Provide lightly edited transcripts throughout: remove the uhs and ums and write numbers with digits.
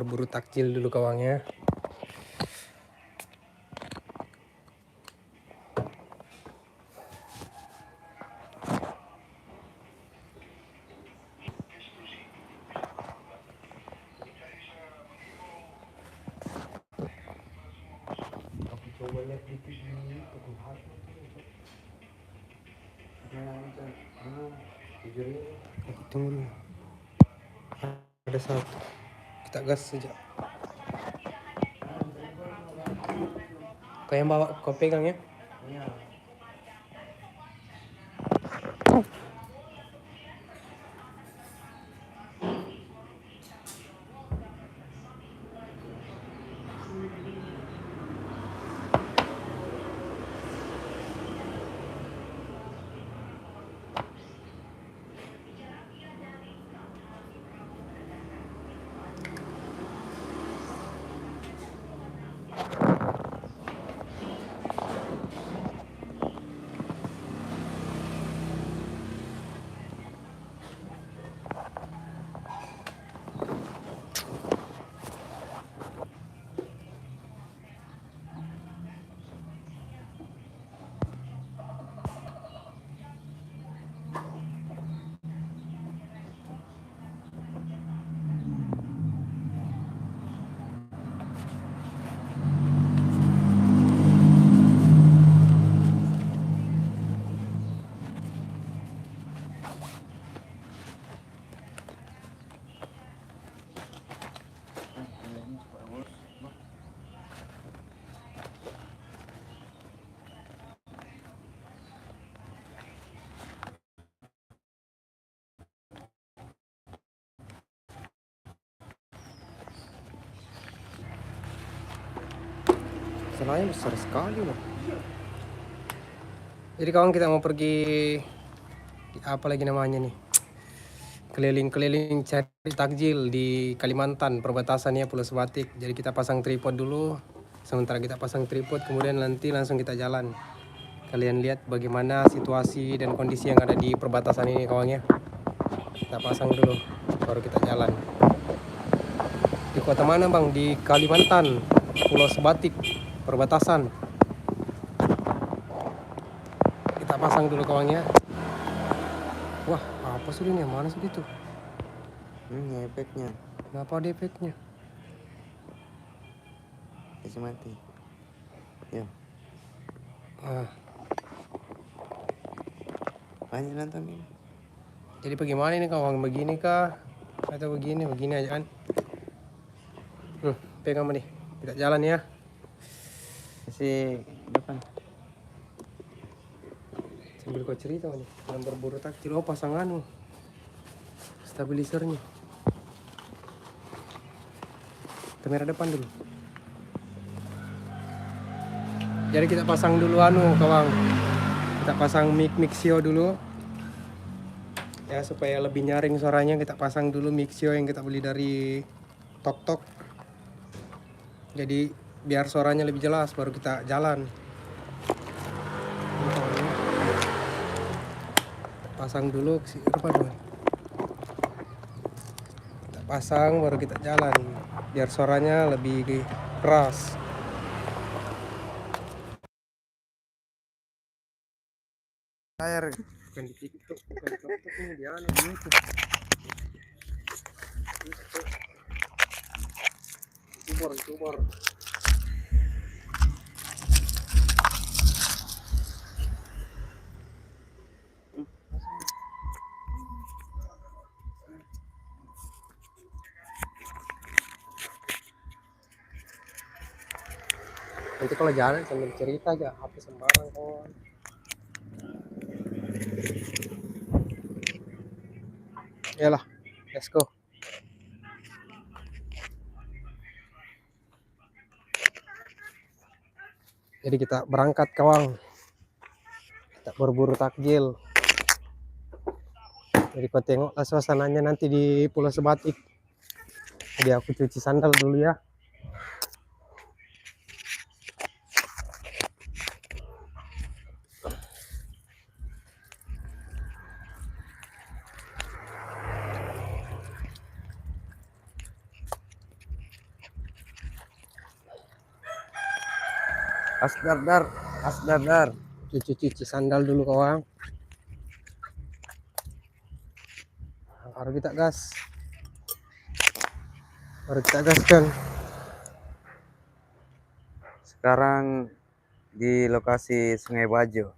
berburu takjil dulu kawangnya. Aku coba lihat dikit ini toko harga. Aku tunggu dulu. Ada satu. Kita gas saja. Kau yang bawa, kau pegang ya. Iya. Salahnya besar sekali loh. Jadi kawan, kita mau pergi apa lagi namanya nih, keliling-keliling cari takjil di Kalimantan, perbatasannya Pulau Sebatik. Jadi kita pasang tripod dulu. Sementara kita pasang tripod, kemudian nanti langsung kita jalan. Kalian lihat bagaimana situasi dan kondisi yang ada di perbatasan ini kawannya. Kita pasang dulu, baru kita jalan. Di kota mana bang? Di Kalimantan, Pulau Sebatik, perbatasan. Kita pasang dulu kawannya. Wah, apa sih ini? Mana sih itu? Ini efeknya. Kenapa ada efeknya? Kasih mati. Ya. Banyak nonton ini. Jadi bagaimana ini kawan? Begini kah? Atau begini? Begini aja kan? Pegang nih. Kita jalan ya. Kasih depan. Sambil kau cerita nih. Yang berburu takjil. Oh, pasangan stabilisernya. Kamera depan dulu. Jadi kita pasang dulu kawan. Kita pasang Mixio dulu. Ya, supaya lebih nyaring suaranya, kita pasang dulu Mixio yang kita beli dari Tok. Jadi biar suaranya lebih jelas, baru kita jalan. Pasang dulu ke depan. Kita pasang baru kita jalan, biar suaranya lebih keras. Layar. Bukan di TikTok, bukan di TikTok ini, dia gitu. YouTuber. Nanti kalau jalan sambil cerita aja, HP sembarang kawan. Yalah, let's go. Jadi kita berangkat kawan. Kita berburu takjil. Jadi kau tengoklah suasananya nanti di Pulau Sebatik. Jadi aku cuci sandal dulu ya. Asdar dar. Cuci sandal dulu kawan. Baru kita gas. Kan. Sekarang di lokasi Sungai Bajo.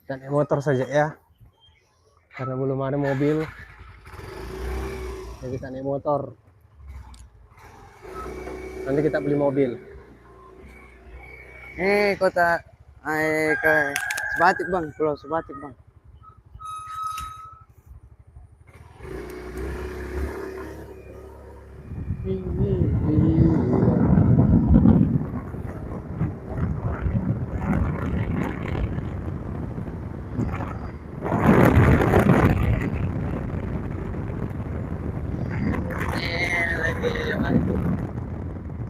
Kita naik motor saja ya. Karena belum ada mobil. Jadi kita naik motor. Nanti kita beli mobil. Kota ke Sebatik bang, Pulau Sebatik bang.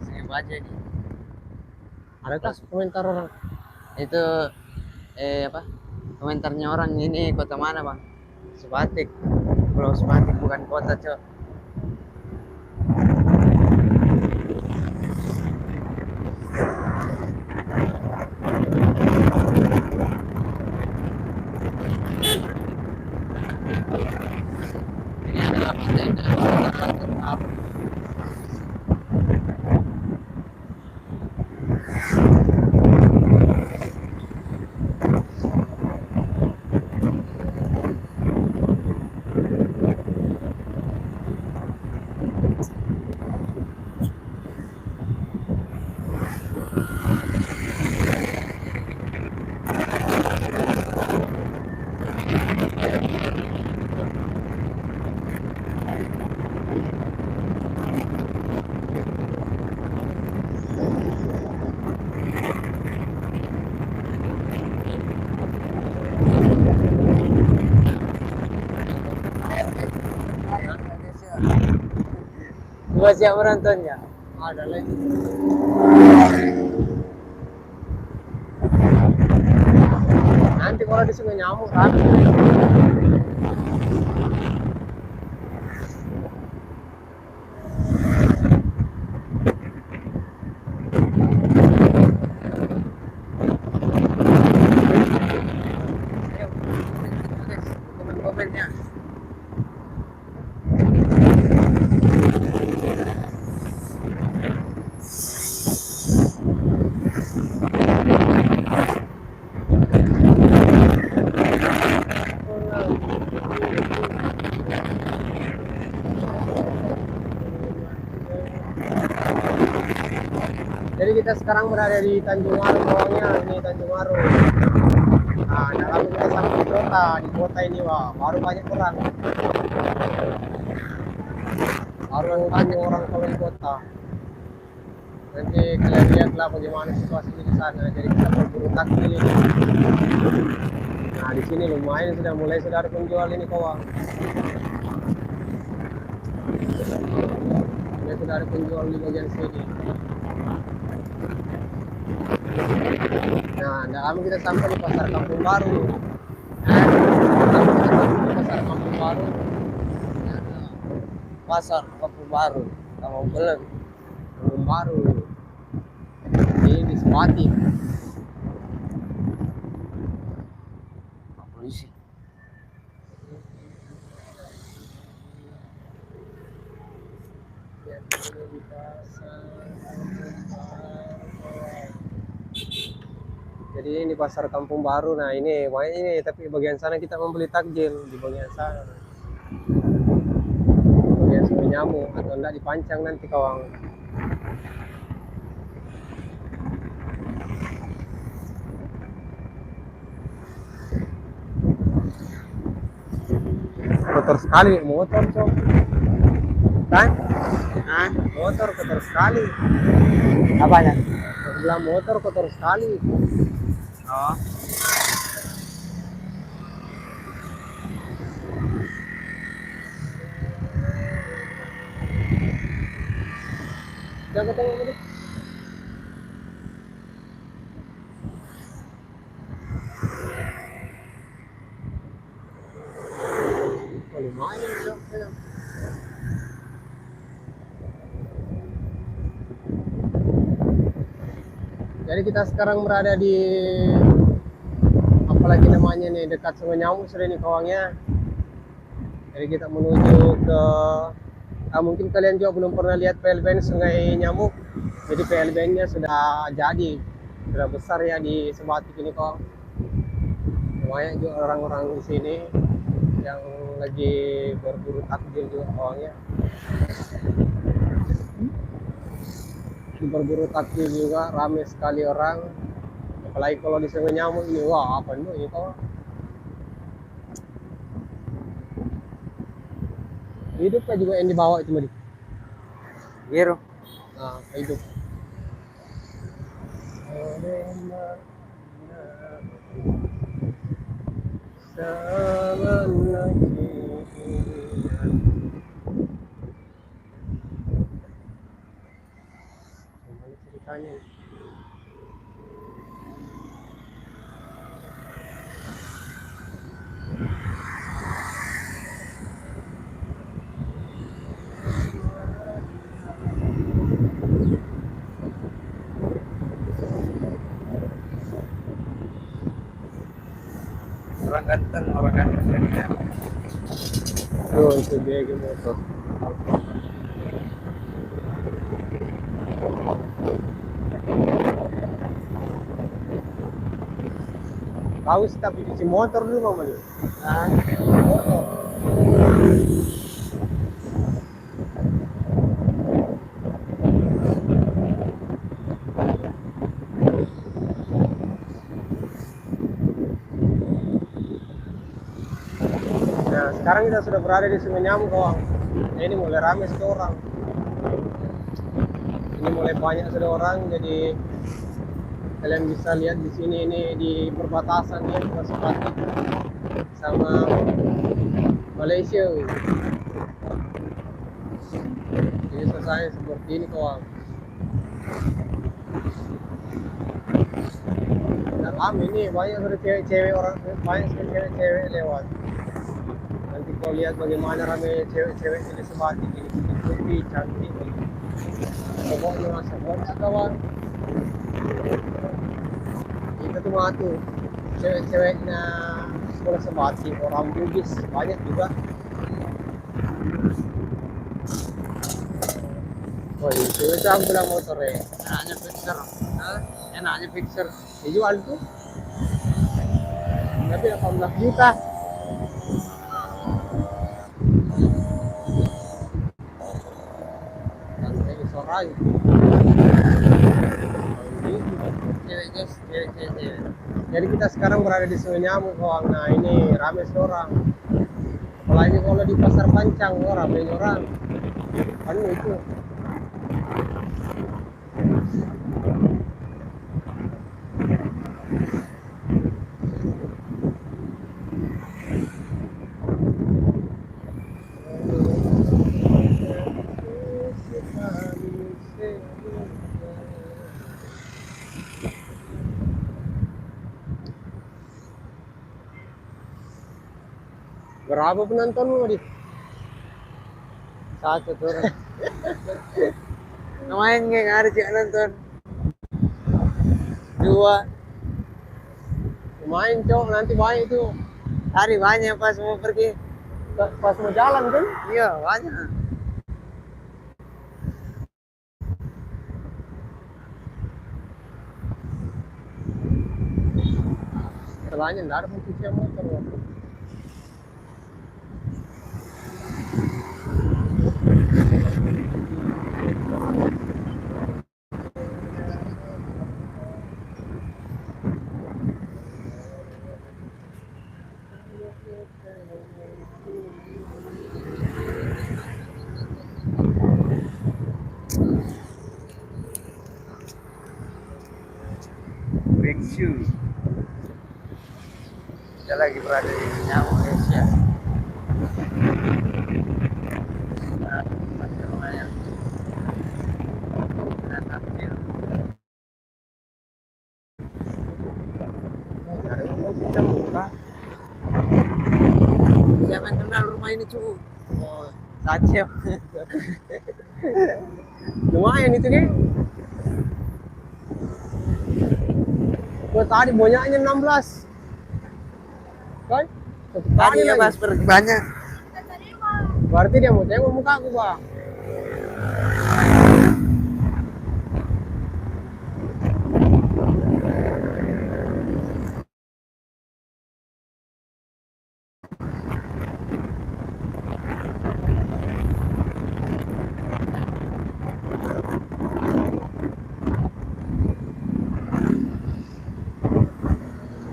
Sungai Bajo nih. Adakah komentar orang? Itu apa? Komentarnya orang ini kota mana bang? Sebatik. Pulau Sebatik bukan kota cok. Gua siap menontonnya. Ada lagi. Nanti kalau di sungai nyamuk kan. Komen-komennya. Jadi kita sekarang berada di Tanjung Waru bawahnya, ini Tanjung Waru. Nah, dalam kita sampai di kota, ini wah, baru banyak orang. Baru banyak orang kalau di kota. Nanti kalian lihatlah bagaimana situasinya di sana. Jadi kita berburu takjil ini. Nah, di sini lumayan sudah ada penjual ini kawan. Sudah ada penjual di bagian sini. Nah, dalam kita sampai di pasar Kampung Baru. Pasar Kampung Baru. Pasar Kampung Baru. Kampung Belum. Kampung Baru. Ini di Sebatik. Polisi. Jadi ini pasar Kampung Baru. Nah ini tapi bagian sana kita membeli takjil di bagian sana. Bagian sungai nyamuk atau enggak dipancang nanti kawan. Kotor sekali motor cok. Kan? Hah? Motor kotor sekali. Apanya? Sebelah motor kotor sekali. Oh. Jangan ketemu dulu. Oh, lumayan cok. Jadi kita sekarang berada di apalagi namanya nih, dekat Sungai Nyamuk sudah nih kawannya. Jadi kita menuju ke mungkin kalian juga belum pernah lihat PLBN Sungai Nyamuk. Jadi PLBN-nya sudah jadi, sudah besar ya di Sebatik ini kok. Banyak juga orang-orang di sini yang lagi berburu takjil juga kawannya. Berburu takjil juga ramai sekali orang. Apalagi kalau di Sungai Nyamuk ini, wah apa ini kok. Hidupnya juga yang dibawa cuma di Biru. nah, hidup. Gimana ceritanya? Orang ganteng, orang ganteng. Tuh, itu dia gitu motor. Kau sih tapi cuci motor dulu mama lu. Nah, Motor. Nah, sekarang kita sudah berada di Sungai Nyamuk kawan. Nah, ini mulai ramai sudah orang. Ini mulai banyak sudah orang, jadi kalian bisa lihat di sini ini di perbatasan ya Pulau Sebatik sama Malaysia. Jadi suasana seperti ini kawan. Nah, kami ini banyak sudah cewek-cewek orang, banyak sekali cewek-cewek lewat. Nanti kau lihat bagaimana ramai cewek-cewek di Sebatik ini, putih cantik. Pokoknya masa bonus kawan. Kita tuh mah tuh cewek-ceweknya sekolah Sebatik, orang Bugis banyak juga. Oh itu aku bilang motor ya. enaknya fixer. Enaknya fixer. Dijual tuh. Tapi 18 juta. Santai sorai. Cewek guys, cewek. Jadi kita sekarang berada di Sungai Nyamuk kawan. Nah ini ramai orang. Apalagi kalau di Pasar Pancang, oh, ramai orang. Kan itu. Berapa penontonmu di? Satu tuh. Lumayan nggak ada cek nonton. Dua. Lumayan cok, nanti banyak itu. Hari banyak pas mau pergi. Pas mau jalan kan? Iya banyak. Setelahnya nggak ada pencucian motor. Wak. Big shoe. Kita lagi berada di Nyamuk Asia. Nah, masih lumayan. Nah, takjil. Ada yang pencucian muka. Siapa yang kenal rumah ini cu? Oh, Sacep. Lumayan itu kan? tadi bonyaknya 16. Kan? Satu Tadi kali ya lagi. pas pergi banyak. Berarti dia mau tengok muka aku, Pak.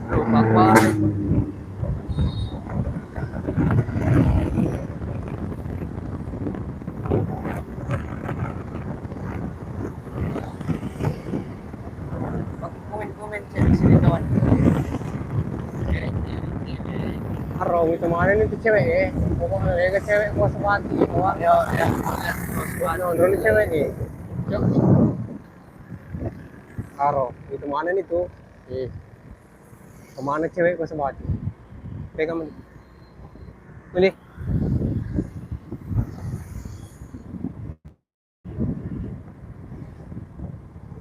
Lupa banget. Pakai komen-komen di sini kawan. Arong itu mana nih tuh cewek ya? Pokoknya ya ke cewek gua sepati, kawan. Ya, ya. Nah, dulu cewek nih. Yuk. Arong, itu mana nih tuh? Kemana cewek gua sepati? Pegang ini. Ini.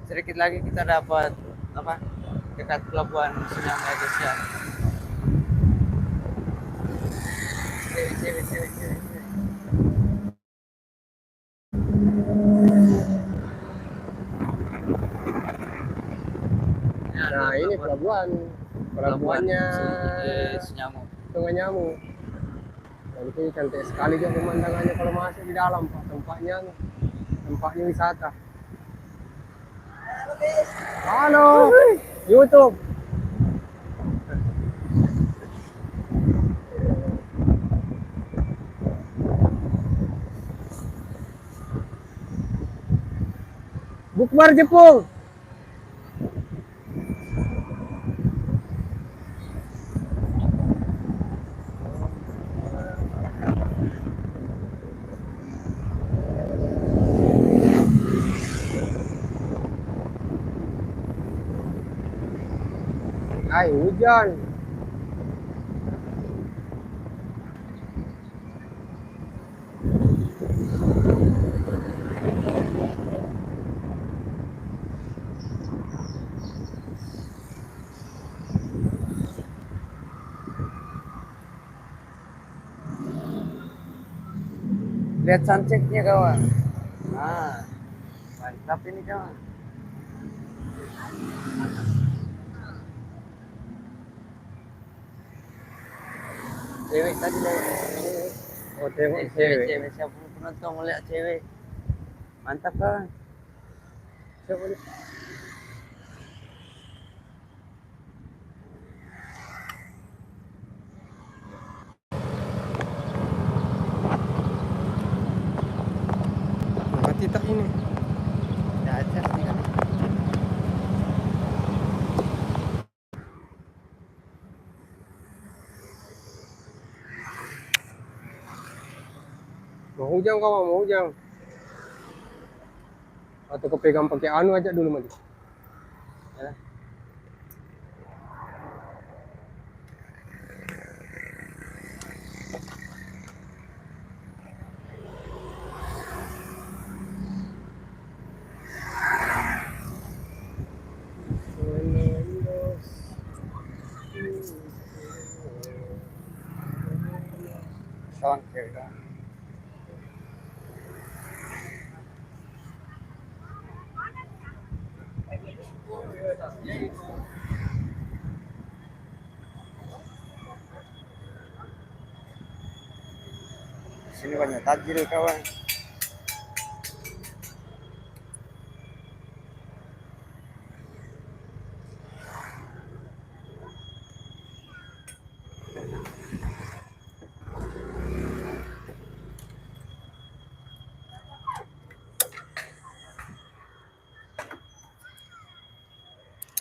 Sedikit lagi kita dapat apa? Dekat pelabuhan Sinyam guys ya. Cewek. Nah, ini pelabuhan. Pelabuhannya Sinyamu. Sungai Nyamu. Dan itu cantik sekali juga pemandangannya kalau masuk di dalam, Pak. Tempatnya wisata. Halo, YouTube. Bukbar Jepung. Ay, hujan. Lihat sunsetnya kawan. Nah, mantap ini kawan. Cewek tadi lewat. Oh, tengok Cewek, cewek. siapa penonton melihat cewek. Mantap kawan. Siapa nih? Mati tak ini? Ya aja sih kan. Mau hujan kawan, mau hujan. Atau kepegang pakai anu aja dulu mati. Ya. Kawan cewek kawan. Sini banyak tajil kawan.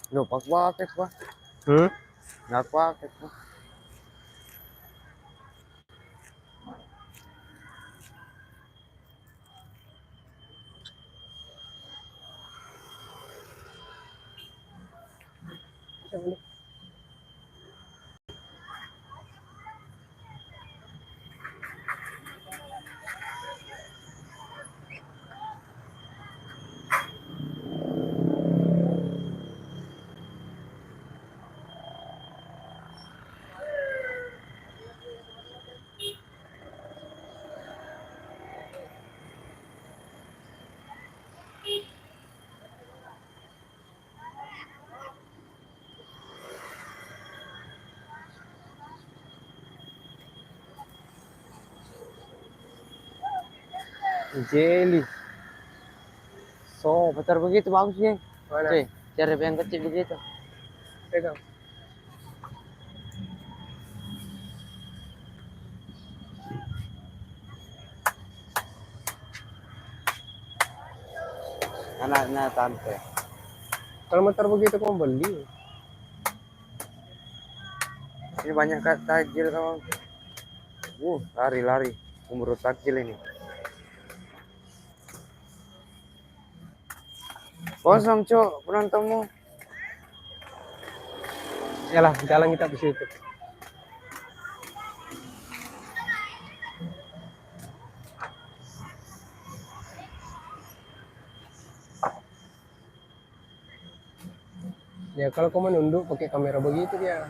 Lupa pakai pak. Nggak pakai pak. Siapa nih? Jelly. So, putar begitu bagus ya. Mana? Cuy, cari yang kecil begitu. Pegang. Anaknya tante. Kalau motor begitu kamu beli. Ini banyak takjil kawan. Lari-lari. Umur takjil ini. Kosong, Cok, penontonmu. Yalah, jalan kita ke situ. Ya kalau kamu nunduk pakai kamera begitu dia